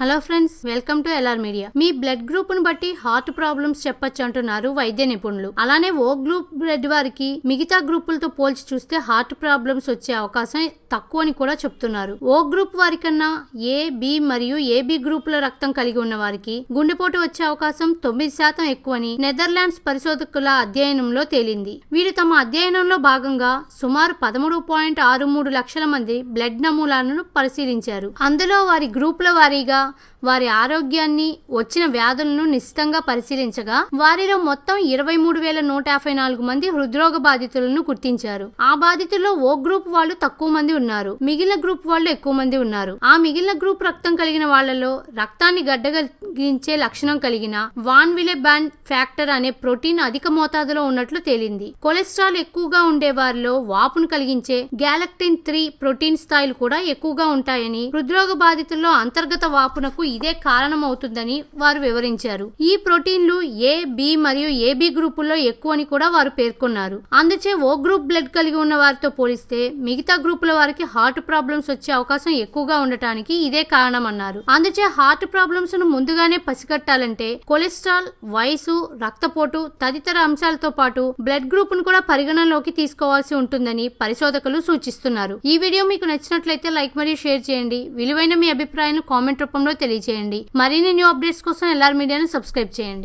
Hello friends, welcome to LR media. Me blood group ను బట్టి heart problems చెప్పొచ్చు అంటున్నారు వైద్య నిపుణులు. అలానే ఓ గ్రూప్ బ్లడ్ వారికి మిగతా గ్రూపులతో పోల్చి చూస్తే హార్ట్ ప్రాబ్లమ్స్ వచ్చే అవకాశం తక్కువ అని కూడా చెప్తున్నారు. ఓ గ్రూప్ వారికన్నా ఏ, బి మరియు ఏబి గ్రూపుల రక్తం కలిగి ఉన్న వారికి గుండెపోటు వచ్చే అవకాశం 9% ఎక్కువని నెదర్లాండ్స్ పరిశోధకుల అధ్యయనంలో తేలింది. వీరు తమ అధ్యయనంలో భాగంగా సుమారు 13.63 లక్షల మంది బ్లడ్ నమూనాలను పరిశీలించారు. అందులో వారి గ్రూపుల వారీగా వారి ఆరోగ్యాన్ని, వచ్చిన వ్యాధులను నిశితంగా పరిశీలించగా వారిలో మొత్తం 23,154 మంది హృద్రోగ బాధితులను గుర్తించారు. ఆ బాధితుల్లో ఓ గ్రూప్ వాళ్ళు తక్కువ మంది ఉన్నారు, మిగిలిన గ్రూప్ వాళ్ళు ఎక్కువ మంది ఉన్నారు. ఆ మిగిలిన గ్రూప్ రక్తం కలిగిన వాళ్లలో రక్తాన్ని గడ్డగలిగించే లక్షణం కలిగిన వాన్ విలెబ్యాండ్ ఫ్యాక్టర్ అనే ప్రోటీన్ అధిక మోతాదులో ఉన్నట్లు తేలింది. కొలెస్ట్రాల్ ఎక్కువగా ఉండే వారిలో వాపును కలిగించే గ్యాలక్టిన్ 3 ప్రోటీన్ స్థాయిలు కూడా ఎక్కువగా ఉంటాయని, హృద్రోగ బాధితుల్లో అంతర్గత వాపునకు ఇదే కారణమవుతుందని వారు వివరించారు. ఈ ప్రోటీన్లు ఏ, బి మరియు ఏబి గ్రూపుల్లో ఎక్కువని కూడా వారు పేర్కొన్నారు. అందుచే ఓ గ్రూప్ బ్లడ్ కలిగి ఉన్న వారితో పోలిస్తే మిగతా గ్రూపుల వారికి హార్ట్ ప్రాబ్లమ్స్ వచ్చే అవకాశం ఎక్కువగా ఉండటానికి ఇదే కారణం అన్నారు. అందుచే హార్ట్ ప్రాబ్లమ్స్ ను ముందుగానే పసిగట్టాలంటే కొలెస్ట్రాల్, వయసు, రక్తపోటు తదితర అంశాలతో పాటు బ్లడ్ గ్రూప్ ను కూడా పరిగణనలోకి తీసుకోవాల్సి ఉంటుందని పరిశోధకులు సూచిస్తున్నారు. ఈ వీడియో మీకు నచ్చినట్లయితే లైక్ మరియు షేర్ చేయండి. విలువైన మీ అభిప్రాయాలను కామెంట్ రూపంలో తెలియజేయండి. మరిన్ని న్యూ అప్డేట్స్ కోసం ఎల్ఆర్ మీడియాను సబ్స్క్రైబ్ చేయండి.